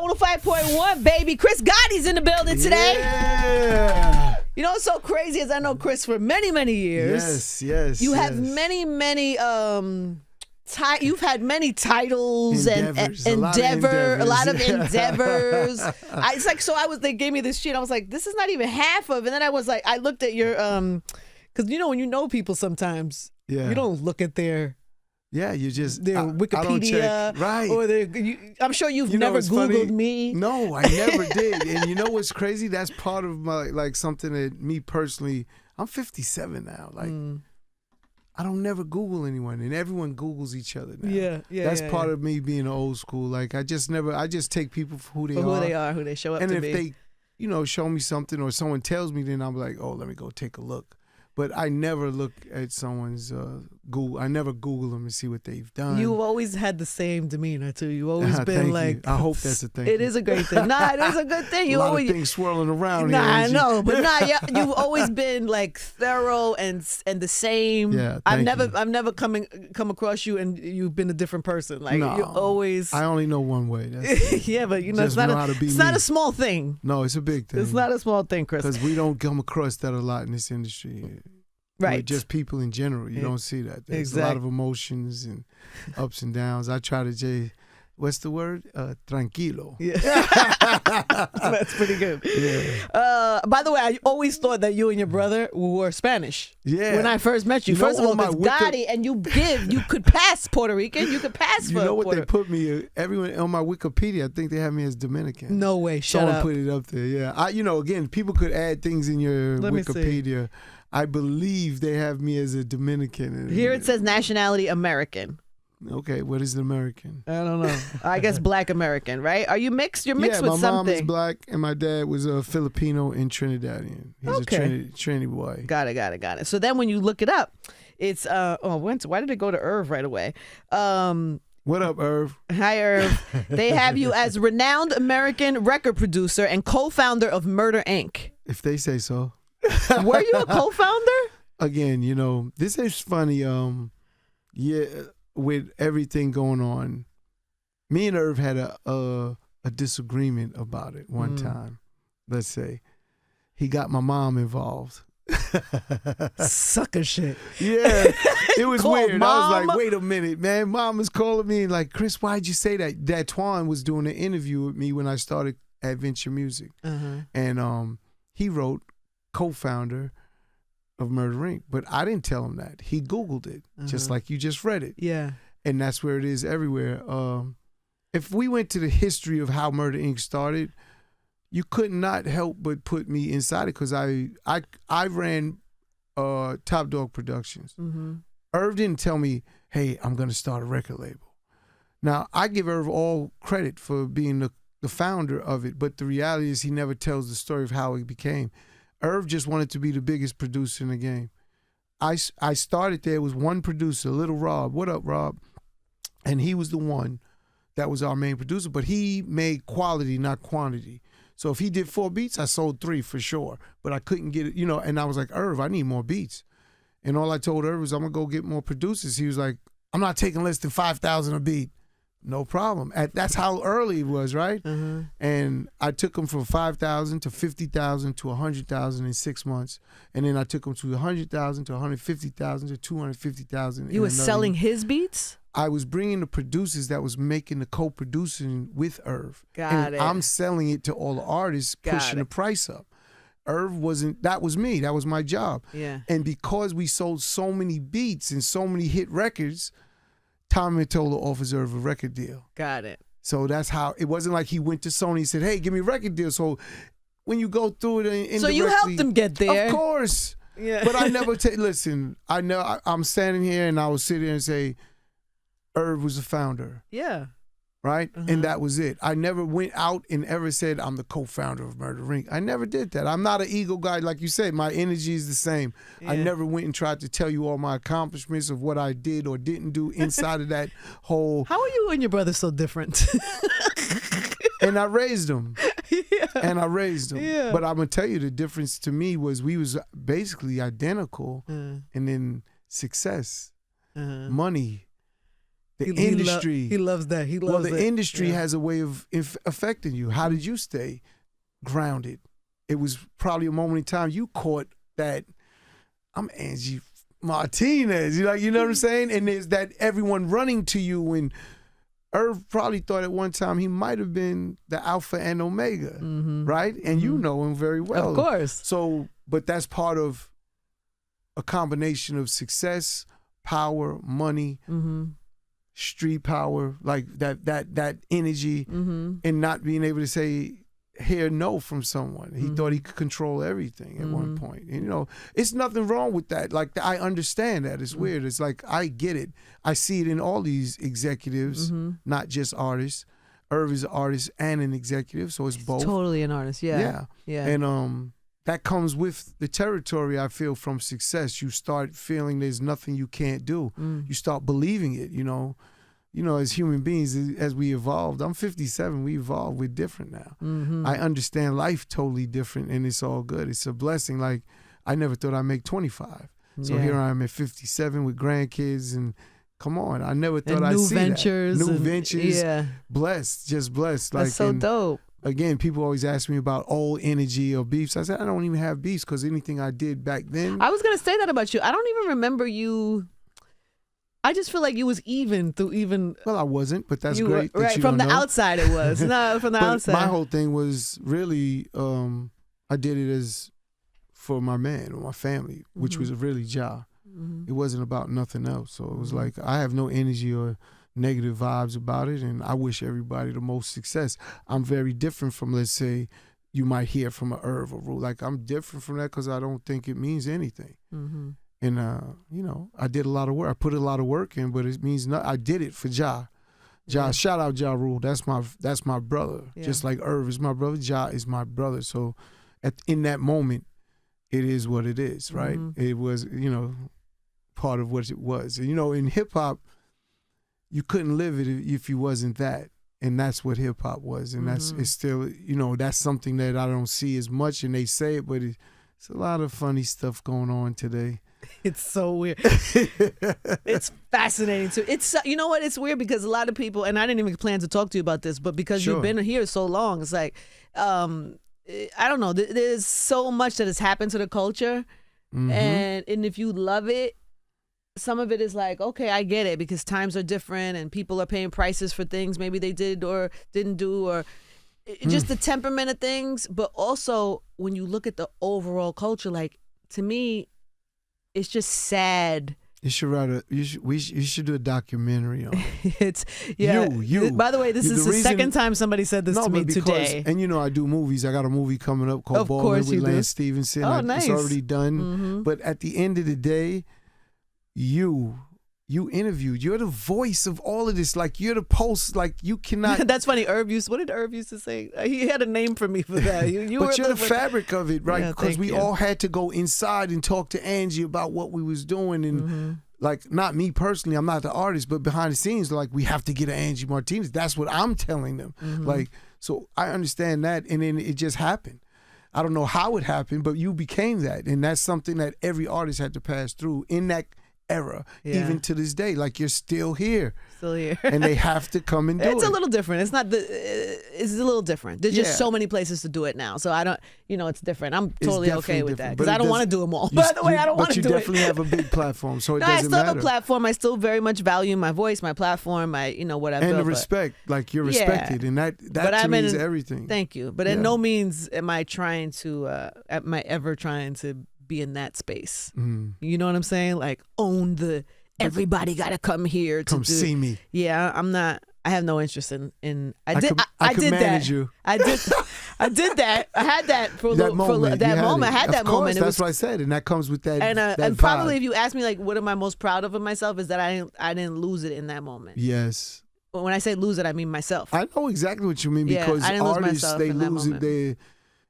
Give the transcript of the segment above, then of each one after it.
105.1, baby. Chris Gotti's in the building today. Yeah. You know what's so crazy is I know Chris for many, many years. Yes. You have many, you've had many titles endeavors, and a lot of endeavors. It's like, they gave me this sheet. I was like, this is not even half of. And then I was like, I looked at your because when you know people sometimes, you don't look at their. Yeah, you just their Wikipedia, right? Or I'm sure you've never Googled me. No, I never did. And you know what's crazy? That's part of my something that me personally. I'm 57 now. I don't never Google anyone, and everyone Googles each other now. Yeah. That's part of me being old school. I just take people for who they are. Who they show up and to be. And if they, show me something or someone tells me, then I'm like, oh, let me go take a look. But I never look at someone's Google. I never Google them and see what they've done. You've always had the same demeanor too. You've always been like. I hope that's a thing. It is a great thing. Nah, it is a good thing. A lot of things swirling around. Nah, here, I know, but you've always been thorough and the same. Yeah, I've never come across you and you've been a different person. No, you're always. I only know one way. Yeah, but it's not a small thing. No, it's a big thing. It's not a small thing, Chris. Because we don't come across that a lot in this industry. Right. With just people in general. You don't see that. There's a lot of emotions and ups and downs. I try to what's the word? Tranquilo. Yeah. That's pretty good. Yeah. By the way, I always thought that you and your brother were Spanish. Yeah. When I first met you. First of all, it's Gotti, and you could pass Puerto Rican. You could pass for You know what Puerto. they put me, everyone on my Wikipedia, I think they have me as Dominican. No way, shut Someone up. put it up there, yeah. Again, people could add things in your Wikipedia. I believe they have me as a Dominican. Here it says nationality American. Okay, what is an American? I don't know. I guess Black American, right? Are you mixed? You're mixed with something. Yeah, my mom is Black and my dad was a Filipino and Trinidadian. He's a Trinity boy. Got it. So then when you look it up, it's why did it go to Irv right away? What up, Irv? Hi, Irv. They have you as renowned American record producer and co-founder of Murder Inc. If they say so. Were you a co-founder? Again, this is funny. With everything going on, me and Irv had a disagreement about it one time. Let's say he got my mom involved. Sucker shit. Yeah, it was weird. Mom. I was like, wait a minute, man. Mom is calling me and like, Chris, why'd you say that? That Twan was doing an interview with me when I started Adventure Music, and he wrote co-founder of Murder Inc. But I didn't tell him that. He Googled it, just like you just read it. Yeah. And that's where it is everywhere. If we went to the history of how Murder Inc. started, you could not help but put me inside it because I ran Top Dog Productions. Irv didn't tell me, hey, I'm going to start a record label. Now, I give Irv all credit for being the founder of it, but the reality is he never tells the story of how it became. Irv just wanted to be the biggest producer in the game. I started there. It was one producer, Little Rob. What up, Rob? And he was the one that was our main producer, but he made quality, not quantity. So if he did 4 beats, I sold 3 for sure. But I couldn't get it, and I was like, Irv, I need more beats. And all I told Irv was, I'm going to go get more producers. He was like, I'm not taking less than 5,000 a beat. No problem. That's how early it was, right? And I took him from 5,000 to 50,000 to 100,000 in 6 months, and then I took him to 100,000 to 150,000 to 250,000. You were selling his beats? I was bringing the producers that was making the co-producing with Irv. Got it. I'm selling it to all the artists, pushing the price up. Irv wasn't. That was me. That was my job. Yeah. And because we sold so many beats and so many hit records, Tommy Mottola offers Irv a record deal. Got it. So that's how, it wasn't like he went to Sony and said, hey, give me a record deal. So when you go through it indirectly. So you helped him get there. Of course. Yeah. But I never listen, I know I'm standing here and I will sit here and say, Irv was the founder. Yeah. Right? And that was it. I never went out and ever said I'm the co-founder of Murder Inc. I never did that. I'm not an ego guy. Like you said, my energy is the same. Yeah. I never went and tried to tell you all my accomplishments of what I did or didn't do inside of that whole. How are you and your brother so different? And I raised them. Yeah. And I raised them. Yeah. But I'm going to tell you the difference to me was we was basically identical. And then success, money, The industry. He loves that. He loves the industry has a way of affecting you. How did you stay grounded? It was probably a moment in time you caught that I'm Angie Martinez. You know what I'm saying? And there's that everyone running to you, and Irv probably thought at one time he might have been the Alpha and Omega, right? And you know him very well. Of course. So, but that's part of a combination of success, power, money, street power, like that energy, and not being able to say hear no from someone. He thought he could control everything at one point. And, you know, it's nothing wrong with that. Like, I understand that. It's weird. It's like, I get it. I see it in all these executives, not just artists. Irv is an artist and an executive, so it's both. Totally an artist, yeah. And that comes with the territory, I feel, from success. You start feeling there's nothing you can't do. You start believing it, you know. You know, as human beings, as we evolved, I'm 57, we evolved, we're different now. I understand life totally different, and it's all good. It's a blessing. Like, I never thought I'd make 25. So here I am at 57 with grandkids, and come on, I never thought I'd see ventures that. New ventures. Blessed, just blessed. That's so dope. Again, people always ask me about old energy or beefs. I said, I don't even have beefs because anything I did back then. I was going to say that about you. I don't even remember you. I just feel like you was even through even. Well, I wasn't, but that's great. Right, from the outside it was. No, from the outside. My whole thing was really, I did it as for my man or my family, which was really Ja. It wasn't about nothing else. So it was like, I have no energy or negative vibes about it, and I wish everybody the most success. I'm very different from, let's say, you might hear from a Irv or Rue. Like, I'm different from that because I don't think it means anything. And, you know, I did a lot of work. I put a lot of work in, but it means I did it for Ja. Shout out Ja Rule. That's my brother. Just like Irv is my brother, Ja is my brother. So in that moment, it is what it is, right? It was, you know, part of what it was. And, you know, in hip-hop, you couldn't live it if you wasn't that. And that's what hip-hop was. And it's still, you know, that's something that I don't see as much, and they say it, but it's a lot of funny stuff going on today. It's so weird. It's fascinating too. It's, you know what? It's weird because a lot of people, and I didn't even plan to talk to you about this, but because you've been here so long, it's like, I don't know. There's so much that has happened to the culture, and if you love it, some of it is like, okay, I get it because times are different and people are paying prices for things maybe they did or didn't do, or just the temperament of things. But also when you look at the overall culture, like, to me, it's just sad. You should write you should do a documentary on it. It's you. By the way, this is the second time somebody said this to me today. And you know, I do movies. I got a movie coming up called Ballin' with Lance Stevenson. Oh, nice. It's already done. But at the end of the day, you interviewed. You're the voice of all of this. Like, you're the pulse. Like, you cannot. That's funny. What did Irv used to say? He had a name for me for that. But you're the fabric of it, right? Because we all had to go inside and talk to Angie about what we was doing. And like, not me personally, I'm not the artist, but behind the scenes, like, we have to get an Angie Martinez. That's what I'm telling them. Like, so I understand that. And then it just happened. I don't know how it happened, but you became that. And that's something that every artist had to pass through in that era, even to this day. Like, you're still here, and they have to come and do it. It's a little different. It's not it's a little different. There's just so many places to do it now, so I don't, you know, it's different. I'm totally okay with that because I don't want to do them all. By the way, I don't want to do it. But you definitely have a big platform, so it doesn't matter. I still have a platform. I still very much value my voice, my platform, you know, what I've built. And the respect, like, you're respected, and that to me is everything. Thank you. But in no means am I ever trying to be in that space. You know what I'm saying? Like, own everybody gotta come here to see me. Yeah, I'm not. I have no interest in. I did that. I did that. I had that for that moment. I had that moment. That's what I said, and that comes with that. And probably, if you ask me, like, what am I most proud of myself, is that I didn't lose it in that moment. Yes. When I say lose it, I mean myself. I know exactly what you mean, because artists, they lose it.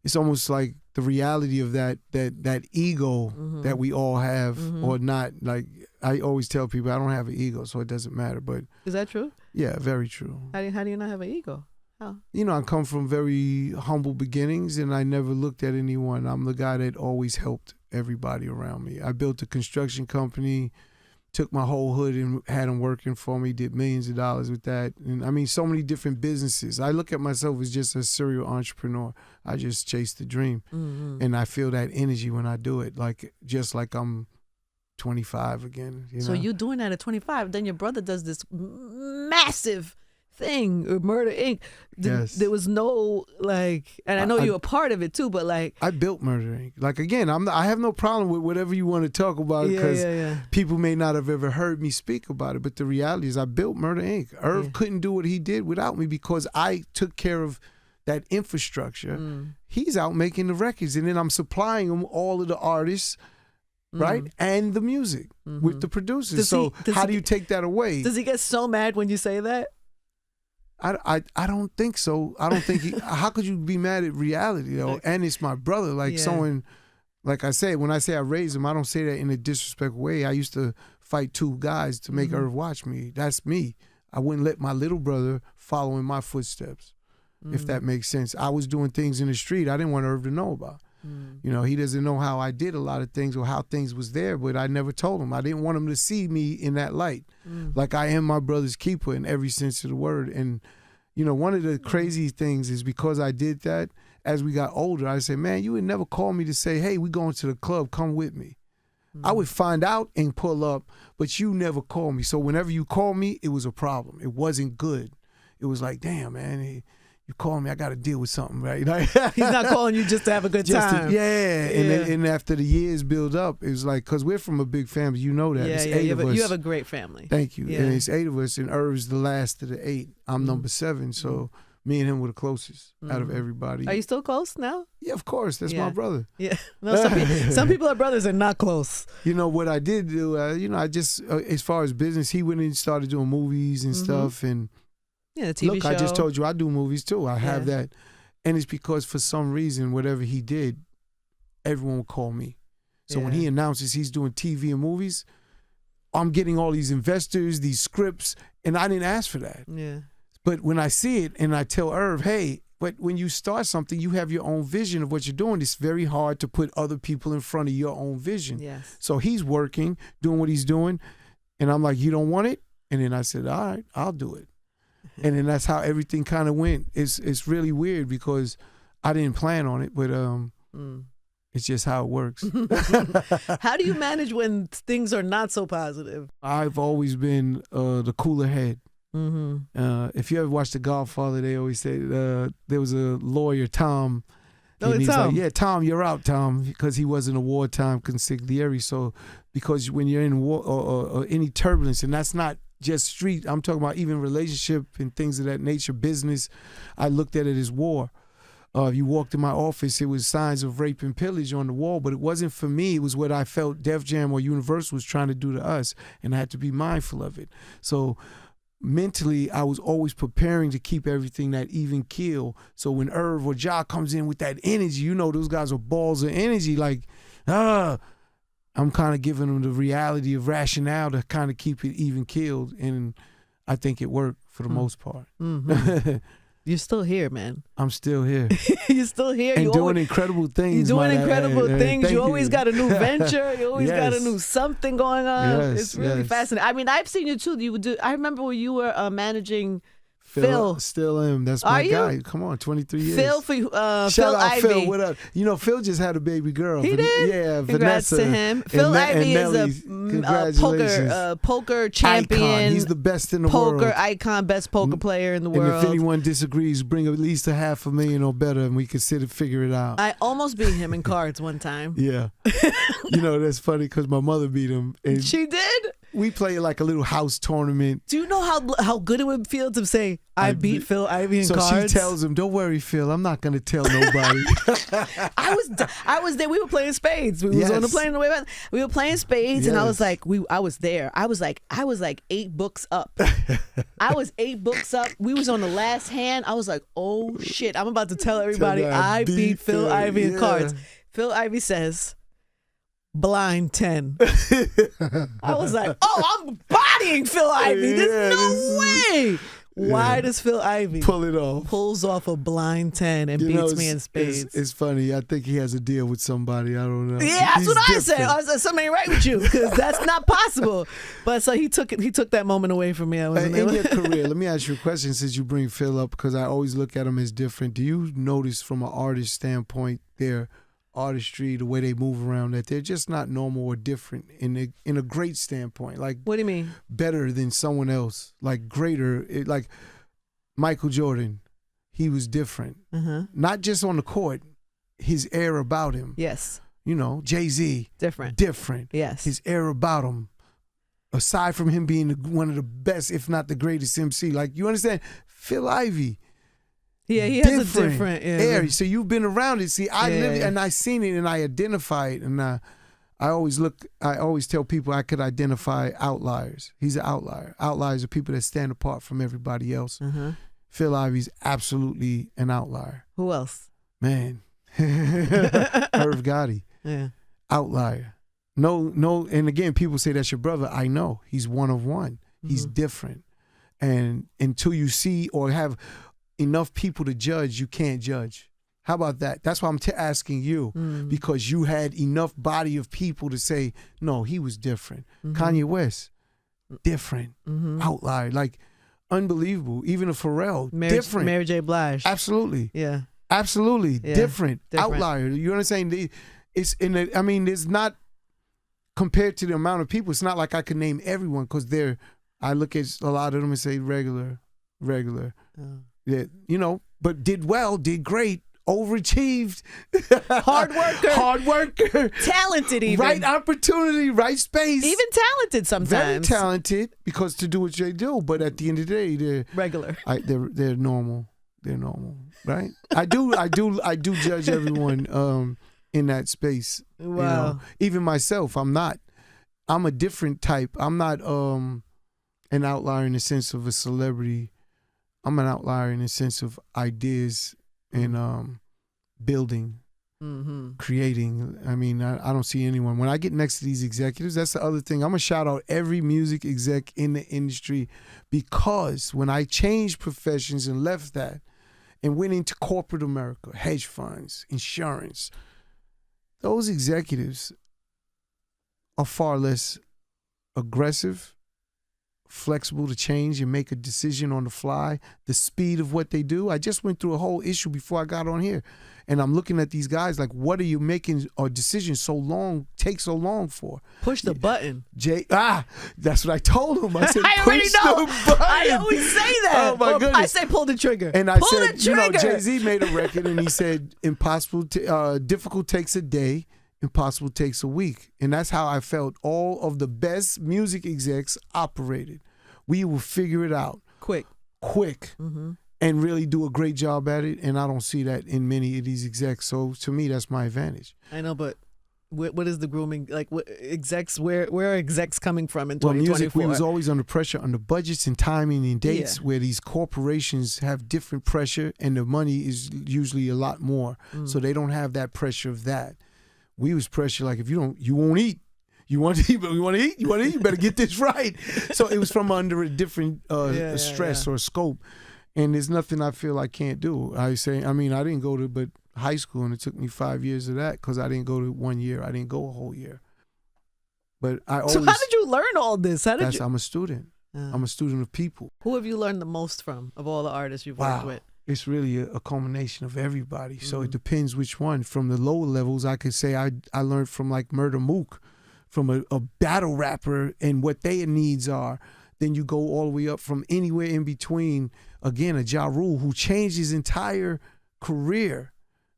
It's almost like the reality of that ego that we all have, or not. Like, I always tell people, I don't have an ego, so it doesn't matter. But is that true? Yeah, very true. How do you not have an ego? How? You know, I come from very humble beginnings, and I never looked at anyone. I'm the guy that always helped everybody around me. I built a construction company took my whole hood and had them working for me, did millions of dollars with that. And I mean, so many different businesses. I look at myself as just a serial entrepreneur. I just chase the dream. And I feel that energy when I do it, just like I'm 25 again. So you're doing that at 25. Then your brother does this massive thing, Murder Inc. Yes. There was no and I know you're a part of it too, but I built Murder Inc. Again, I have no problem with whatever you want to talk about because people may not have ever heard me speak about it. But the reality is, I built Murder Inc. Irv couldn't do what he did without me because I took care of that infrastructure. He's out making the records, and then I'm supplying him all of the artists. Right? And the music with the producers. How do you take that away? Does he get so mad when you say that? I don't think so. I don't think how could you be mad at reality though? And it's my brother. Someone, like I said, when I say I raised him, I don't say that in a disrespectful way. I used to fight 2 guys to make Irv watch me. That's me. I wouldn't let my little brother follow in my footsteps, if that makes sense. I was doing things in the street I didn't want Irv to know about. He doesn't know how I did a lot of things or how things was there, but I never told him. I didn't want him to see me in that light. Like I am my brother's keeper in every sense of the word. And, one of the crazy things is because I did that, as we got older, I said, man, you would never call me to say, hey, we going to the club, come with me. I would find out and pull up, but you never call me. So whenever you call me, it was a problem. It wasn't good. It was like, damn, man, you call me, I got to deal with something, right? He's not calling you just to have a good time. And after the years build up, it was like, because we're from a big family, you know that. It's 8 of us. You have a great family. Thank you. And it's 8 of us, and Irv's the last of the 8. I'm number 7, so me and him were the closest out of everybody. Are you still close now? Yeah, of course. That's my brother. Yeah. No, some people are brothers and not close. What I did do, I just, as far as business, he went and started doing movies and stuff, and the TV show. I just told you I do movies too. I have that. And it's because for some reason, whatever he did, everyone would call me. So when he announces he's doing TV and movies, I'm getting all these investors, these scripts, and I didn't ask for that. Yeah. But when I see it and I tell Irv, hey, but when you start something, you have your own vision of what you're doing. It's very hard to put other people in front of your own vision. Yes. So he's working, doing what he's doing. And I'm like, you don't want it? And then I said, all right, I'll do it. And then that's how everything kind of went. It's really weird because I didn't plan on it, but it's just how it works. How do you manage when things are not so positive? I've always been the cooler head. If you ever watch The Godfather, they always say there was a lawyer, Tom. Oh, and he's Tom. like, yeah, Tom, you're out, Tom, because he wasn't a wartime consigliere. So because when you're in war or any turbulence, and that's not just street, I'm talking about even relationship and things of that nature, business, I looked at it as war. If you walked in my office, it was signs of rape and pillage on the wall, but it wasn't for me. It was what I felt Def Jam or Universal was trying to do to us, and I had to be mindful of it. So mentally, I was always preparing to keep everything that even keel. So when Irv or Ja comes in with that energy, those guys are balls of energy, I'm kind of giving them the reality of rationale to kind of keep it even keeled, and I think it worked for the most part. You're still here, man. I'm still here. You're still here. And doing incredible things. You're doing incredible things. You always you. got a new venture. You always got a new something going on. Yes, it's really fascinating. I mean, I've seen you too. You would do. I remember when you were managing Phil. Still am. That's my guy. Come on, 23 years. Phil for Shout Phil out Ivy. Phil, what up? Phil just had a baby girl. He did? Yeah, Congrats Vanessa. to him. Phil Ivy is a poker champion. Icon. He's the best in the world. Poker icon, best poker player in the world. And if anyone disagrees, bring at least $500,000 or better, and we can sit and figure it out. I almost beat him in cards one time. Yeah. That's funny because my mother beat him. And she did? We played like a little house tournament. Do you know how good it would feel to say, I beat Phil Ivy in cards? So she tells him, don't worry, Phil, I'm not going to tell nobody. I was there. We were playing spades. We was on the plane on the way back. We were playing spades, and I was like, I was there. I was like 8 books up. I was 8 books up. We was on the last hand. I was like, oh shit, I'm about to tell everybody I beat Phil Ivy in cards. Phil Ivy says, blind 10. I was like, I'm bodying Phil Ivy. There's no way. Why does Phil Ivey pull it off? Pulls off a blind 10 and beats me in spades. It's funny. I think he has a deal with somebody. I don't know. Yeah, that's what I said. I said something ain't right with you because that's not possible. But so he took that moment away from me. In your career, let me ask you a question since you bring Phil up because I always look at him as different. Do you notice from an artist standpoint their artistry, the way they move around, that they're just not normal or different in a great standpoint? Like, what do you mean? Better than someone else, like greater. Like Michael Jordan, he was different. Not just on the court, his air about him. Yes. You know, Jay-Z, different. Yes. His air about him. Aside from him being one of the best, if not the greatest MC, like, you understand? Phil Ivey. Yeah, he has a different air. So you've been around it. See, I live it and I seen it and I identify it. And I always tell people I could identify outliers. He's an outlier. Outliers are people that stand apart from everybody else. Phil Ivey's absolutely an outlier. Who else? Man. Irv Gotti. Yeah. Outlier. No, and again, people say that's your brother. I know. He's one of one. He's different. And until you see or have enough people to judge, you can't judge. How about that? That's why I'm asking you, because you had enough body of people to say, no, he was different. Kanye West, different. Outlier. Like, unbelievable. Even a Pharrell, different. Mary J. Blige. Absolutely. Yeah. Absolutely. Yeah. Different. Outlier. You understand? It's there's not, compared to the amount of people, it's not like I could name everyone because I look at a lot of them and say regular. Yeah, you know, but did well, did great, overachieved. Hard worker. Talented even. Right opportunity, right space. Even talented sometimes. Very talented because to do what they do, but at the end of the day, they're regular. They're normal. They're normal, right? I do judge everyone in that space. Wow. You know? Even myself, I'm a different type. I'm not an outlier in the sense of a celebrity. I'm an outlier in the sense of ideas and building, creating. I mean, I don't see anyone. When I get next to these executives, that's the other thing. I'm going to shout out every music exec in the industry because when I changed professions and left that and went into corporate America, hedge funds, insurance, those executives are far less aggressive, flexible to change and make a decision on the fly, the speed of what they do. I just went through a whole issue before I got on here. And I'm looking at these guys like, what are you making a decision take so long for? Push the button. That's what I told him. I said, I push the button. I always say that. Oh my goodness. I say pull the trigger. And I said, you know, Jay-Z made a record and he said, difficult takes a day, impossible takes a week. And that's how I felt all of the best music execs operated. We will figure it out. Quick. And really do a great job at it. And I don't see that in many of these execs. So to me, that's my advantage. I know, but what is the grooming? Like, what execs, where are execs coming from in 2024? Music, we was always under pressure, under budgets and timing and dates where these corporations have different pressure and the money is usually a lot more. So they don't have that pressure of that. We was pressure like, if you won't eat. You want to eat, you better get this right. So it was from under a different stress or scope. And there's nothing I feel I can't do. I didn't go to but high school, and it took me 5 years of that because I didn't go to 1 year. I didn't go a whole year. But I always. So how did you learn all this? I'm a student. I'm a student of people. Who have you learned the most from of all the artists you've worked with? It's really a culmination of everybody. So it depends which one. From the lower levels, I could say I learned from like Murder Mook, from a battle rapper and what their needs are. Then you go all the way up from anywhere in between. Again, a Ja Rule who changed his entire career,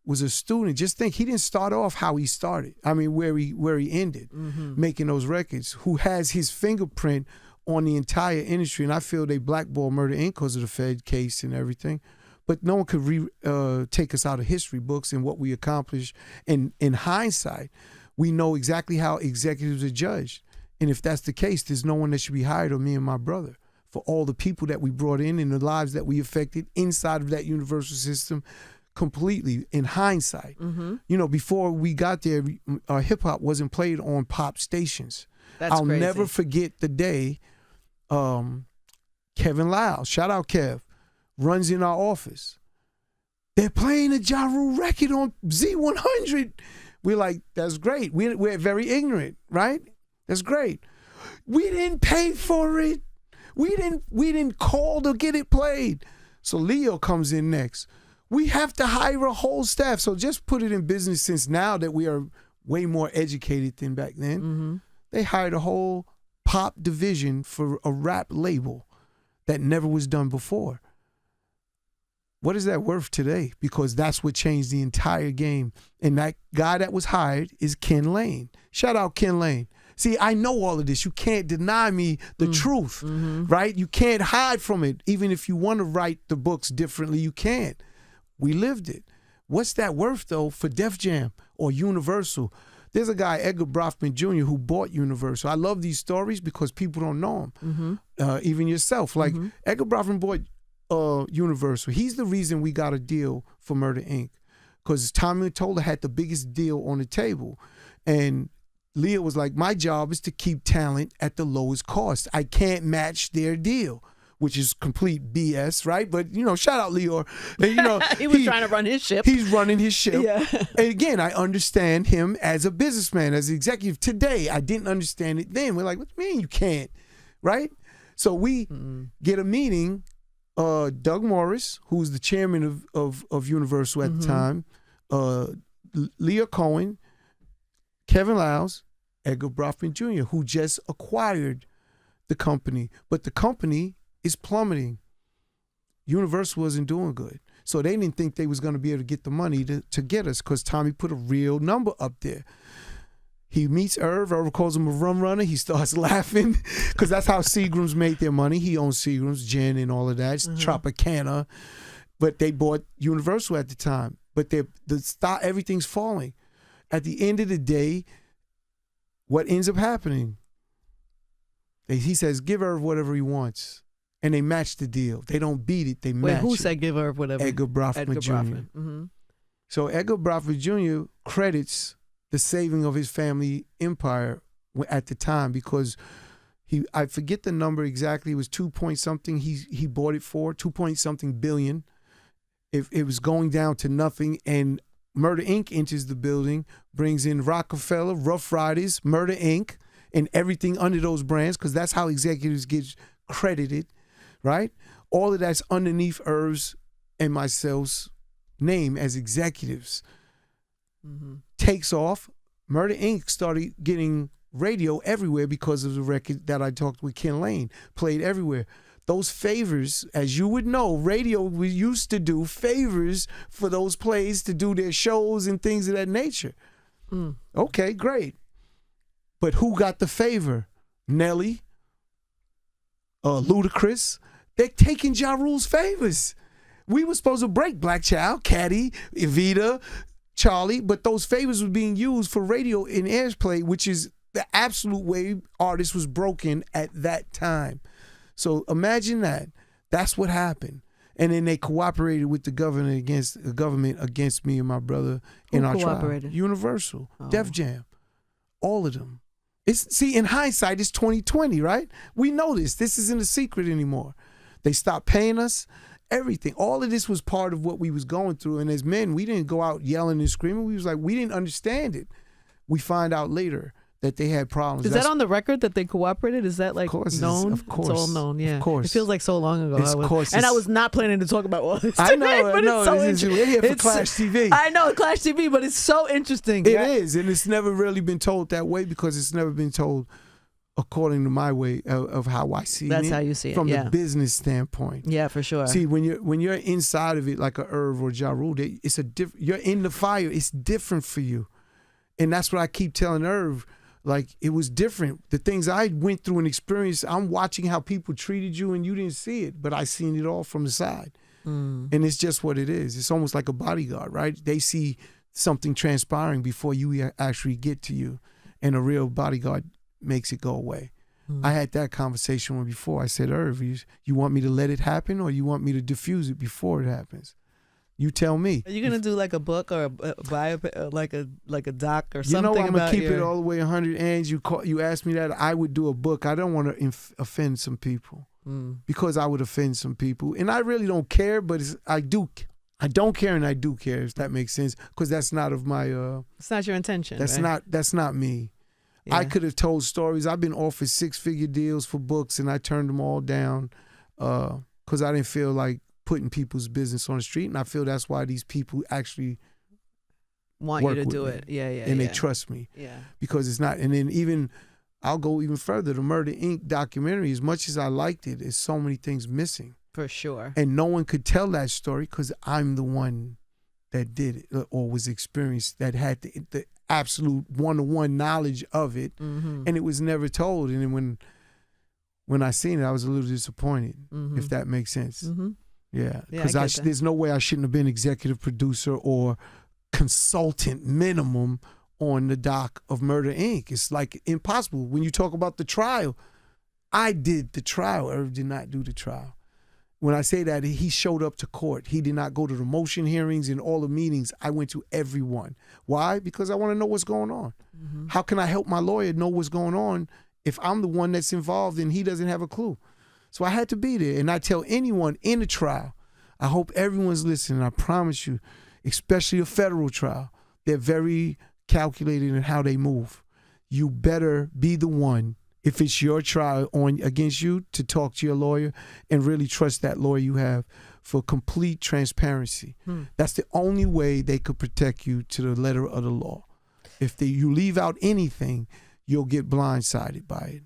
was a student. Just think, he didn't start off how he started. I mean, where he ended, making those records. Who has his fingerprint on the entire industry. And I feel they blackballed Murder Inc. because of the Fed case and everything. But no one could take us out of history books and what we accomplished. And in hindsight, we know exactly how executives are judged. And if that's the case, there's no one that should be hired on me and my brother for all the people that we brought in and the lives that we affected inside of that universal system completely in hindsight. You know, before we got there, hip hop wasn't played on pop stations. That's I'll crazy. never forget the day Kevin Lau, shout out Kev, runs in our office. They're playing a Ja Rule record on Z100. We're like, that's great. We're very ignorant, right? That's great. We didn't pay for it. We didn't call to get it played. So Leo comes in next. We have to hire a whole staff. So just put it in business sense now that we are way more educated than back then. Mm-hmm. They hired a whole pop division for a rap label that never was done before. What is that worth today? Because that's what changed the entire game. And that guy that was hired is Ken Lane. Shout out Ken Lane. See, I know all of this. You can't deny me the truth, right? You can't hide from it. Even if you want to write the books differently, you can't. We lived it. What's that worth, though, for Def Jam or Universal? There's a guy, Edgar Brofman Jr., who bought Universal. I love these stories because people don't know him, even yourself. Like, Edgar Brofman bought Universal. He's the reason we got a deal for Murder Inc. Because Tommy Mottola had the biggest deal on the table. And Leah was like, my job is to keep talent at the lowest cost. I can't match their deal, which is complete BS, right? But, shout out Leor. And, he was trying to run his ship. He's running his ship. Yeah. And again, I understand him as a businessman, as an executive. Today, I didn't understand it then. We're like, what do you mean you can't, right? So we get a meeting. Doug Morris, who's the chairman of Universal at the time, Leah Cohen, Kevin Lows, Edgar Brofman Jr., who just acquired the company. But the company is plummeting. Universal wasn't doing good. So they didn't think they was going to be able to get the money to get us because Tommy put a real number up there. He meets Irv. Irv calls him a rum runner. He starts laughing because that's how Seagram's made their money. He owns Seagram's, gin, and all of that. It's Tropicana. But they bought Universal at the time. But everything's falling. At the end of the day, what ends up happening? He says, give Irv whatever he wants. And they match the deal. They don't beat it. They match it. Wait, who said give Irv whatever? Edgar Brofman Jr. Mm-hmm. So Edgar Brofman Jr. credits the saving of his family empire at the time because I forget the number exactly. It was 2 point something he bought it for, 2 point something billion. It was going down to nothing, and Murder Inc. enters the building, brings in Rockefeller, Rough Riders, Murder Inc., and everything under those brands because that's how executives get credited, right? All of that's underneath Irv's and myself's name as executives. Takes off. Murder Inc. started getting radio everywhere because of the record that I talked with Ken Lane. Played everywhere. Those favors, as you would know, radio we used to do favors for those plays to do their shows and things of that nature. Okay, great. But who got the favor? Nelly, Ludacris. They're taking Ja Rule's favors. We were supposed to break Black Child, Caddy, Evita, Charlie, but those favors were being used for radio and airplay, which is the absolute way artists was broken at that time. So imagine that. That's what happened. And then they cooperated with the government against me and my brother in our trial. Universal, Def Jam, all of them. In hindsight, it's 2020, right? We know this. This isn't a secret anymore. They stopped paying us. Everything. All of this was part of what we was going through. And as men, we didn't go out yelling and screaming. We was like, we didn't understand it. We find out later that they had problems. Is that on the record that they cooperated? Is that known? Of course. It's all known, yeah. Of course. It feels like so long ago. I was not planning to talk about all this today, I know, but it's so interesting. We're here for Clash TV. I know, Clash TV, but it's so interesting. It is, and it's never really been told that way because it's never been told according to my way of how I see it. That's how you see it, from the business standpoint. Yeah, for sure. See, when you're inside of it like a Irv or Ja Rule, it's you're in the fire. It's different for you, and that's what I keep telling Irv. Like, it was different. The things I went through and experienced, I'm watching how people treated you and you didn't see it, but I seen it all from the side. And it's just what it is. It's almost like a bodyguard, right? They see something transpiring before you actually get to you, and a real bodyguard makes it go away. I had that conversation with before. I said, Irv, you want me to let it happen or you want me to diffuse it before it happens? You tell me. Are you gonna do like a book or a biopic, like a doc or something? I'm gonna keep it all the way 100. And you asked me that, I would do a book. I don't want to offend some people. because I would offend some people. And I really don't care, but I don't care and I do care, if that makes sense, because that's not of my... it's not your intention. That's not me. Yeah. I could have told stories. I've been offered 6-figure deals for books and I turned them all down because I didn't feel like putting people's business on the street. And I feel that's why these people actually want you to do it. Yeah. And they trust me. Yeah. Because it's not... And then even... I'll go even further. The Murder, Inc. documentary, as much as I liked it, there's so many things missing. For sure. And no one could tell that story because I'm the one that did it or was experienced, that had the absolute one-to-one knowledge of it. And it was never told. And then when I seen it, I was a little disappointed, if that makes sense. Yeah. Because there's no way I shouldn't have been executive producer or consultant minimum on the doc of Murder, Inc. It's like impossible. When you talk about the trial, I did the trial. Irv did not do the trial. When I say that, he showed up to court. He did not go to the motion hearings and all the meetings. I went to every one. Why? Because I want to know what's going on. How can I help my lawyer know what's going on if I'm the one that's involved and he doesn't have a clue? So I had to be there. And I tell anyone in a trial, I hope everyone's listening. I promise you, especially a federal trial, they're very calculated in how they move. You better be the one, if it's your trial against you, to talk to your lawyer and really trust that lawyer you have for complete transparency. That's the only way they could protect you to the letter of the law. If you leave out anything, you'll get blindsided by it.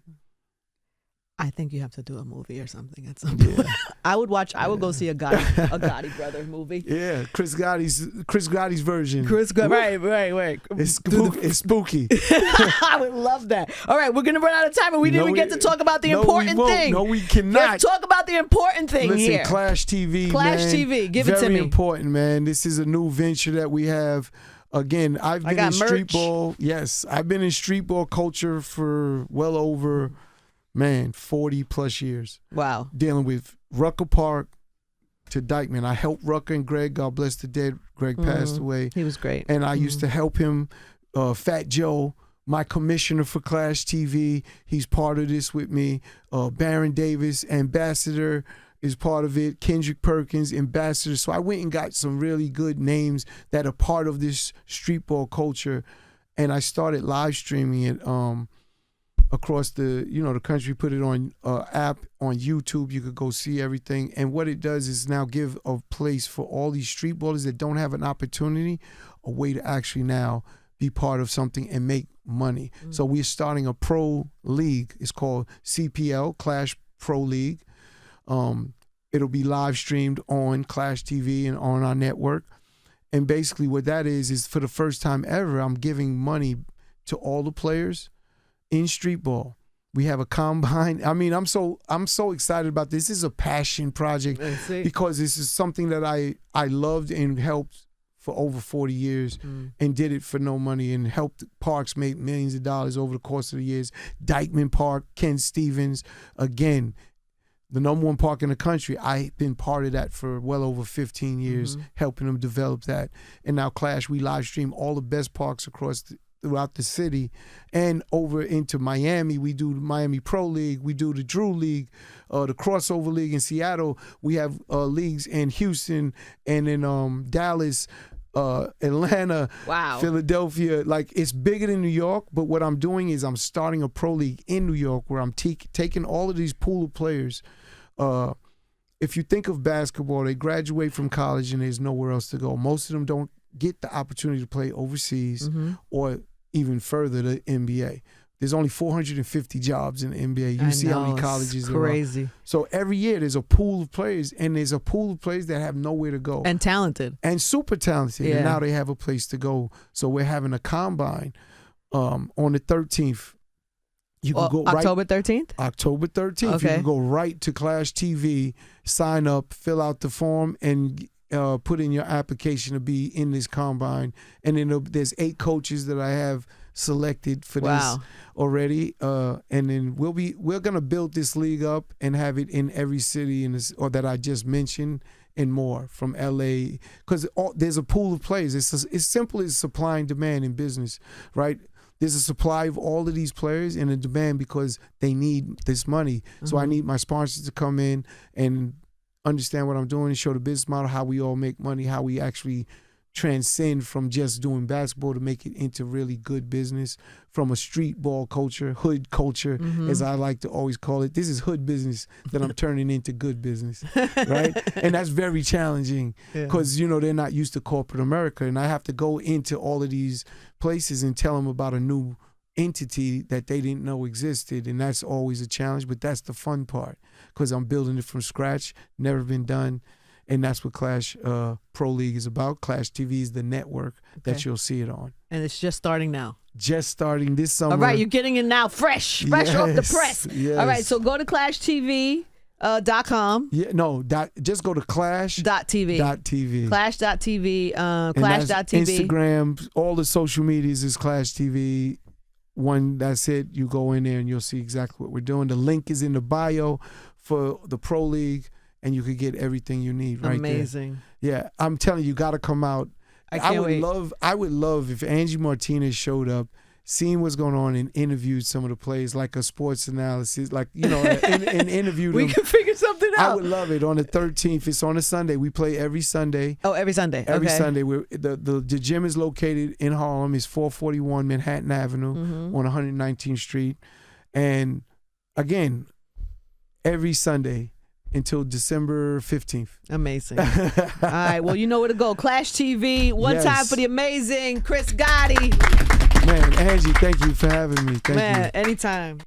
I think you have to do a movie or something at some point. I would go see a Gotti brother movie. Yeah, Chris Gotti's version. Right. It's spooky. I would love that. All right, we're gonna run out of time, and we didn't even get to talk about the important thing. No, we cannot. Let's talk about the important thing here. Clash TV. Clash TV. Give it to me. Very important, man. This is a new venture that we have. Again, I've been in street ball. Yes, I've been in street ball culture for well over 40 plus years. Wow. Dealing with Rucker Park to Dykeman. I helped Rucker and Greg, God bless the dead. Greg passed away. He was great. And I used to help him. Fat Joe, my commissioner for Clash TV, he's part of this with me. Baron Davis, ambassador, is part of it. Kendrick Perkins, ambassador. So I went and got some really good names that are part of this street ball culture. And I started live streaming it across the country. Put it on app on YouTube. You could go see everything. And what it does is now give a place for all these street ballers that don't have an opportunity, a way to actually now be part of something and make money. So we're starting a pro league. It's called CPL, Clash Pro League. It'll be live streamed on Clash TV and on our network. And basically what that is for the first time ever, I'm giving money to all the players in street ball. We have a combine. I mean, I'm so excited about this. This is a passion project because this is something that I loved and helped for over 40 years and did it for no money and helped parks make millions of dollars over the course of the years. Dykeman Park, Ken Stevens, again, the number 1 park in the country. I've been part of that for well over 15 years, helping them develop that. And now Clash, we live stream all the best parks throughout the city and over into Miami. We do the Miami Pro League. We do the Drew League, the Crossover League in Seattle. We have leagues in Houston and in Dallas, Atlanta, Philadelphia. Like, it's bigger than New York, but what I'm doing is I'm starting a pro league in New York where I'm taking all of these pool of players. If you think of basketball, they graduate from college and there's nowhere else to go. Most of them don't get the opportunity to play overseas or even further, the NBA. There's only 450 jobs in the NBA. You see how many colleges there are. Crazy. So every year there's a pool of players, and there's a pool of players that have nowhere to go. And talented. And super talented. Yeah. And now they have a place to go. So we're having a combine on the 13th. You can go October 13th? October 13th. Okay. You can go right to Clash TV, sign up, fill out the form, and put in your application to be in this combine. And then there's 8 coaches that I have selected for this already, and then we're gonna build this league up and have it in every city or that I just mentioned and more, from LA, because there's a pool of players. It's as simple as supply and demand in business, right? there's a supply of all of these players and a demand because they need this money. So I need my sponsors to come in and understand what I'm doing and show the business model, how we all make money, how we actually transcend from just doing basketball to make it into really good business, from a street ball culture, hood culture, as I like to always call it. This is hood business that I'm turning into good business, right? And that's very challenging because, you know, they're not used to corporate America. And I have to go into all of these places and tell them about a new entity that they didn't know existed. And that's always a challenge, but that's the fun part because I'm building it from scratch, never been done. And that's what Clash Pro League is about. Clash TV is the network that you'll see it on. And it's just starting now. Just starting this summer. All right, you're getting it now fresh off the press. Yes. All right, so go to ClashTV.com. Just go to Clash.TV. Clash.TV. Clash.TV. Instagram, all the social medias is Clash TV. That's it. You go in there and you'll see exactly what we're doing. The link is in the bio for the Pro League. And you could get everything you need right there. Amazing. Yeah, I'm telling you, got to come out. I would love if Angie Martinez showed up, seen what's going on, and interviewed some of the players, like a sports analysis, like, you know, and interviewed them. We can figure something out. I would love it. On the 13th, it's on a Sunday. We play every Sunday. Oh, every Sunday. Every Sunday. The gym is located in Harlem. It's 441 Manhattan Avenue on 119th Street. And again, every Sunday until December 15th. Amazing. All right. Well, you know where to go. Clash TV. One time for the amazing Chris Gotti. Man, Angie, thank you for having me. Thank you. Anytime.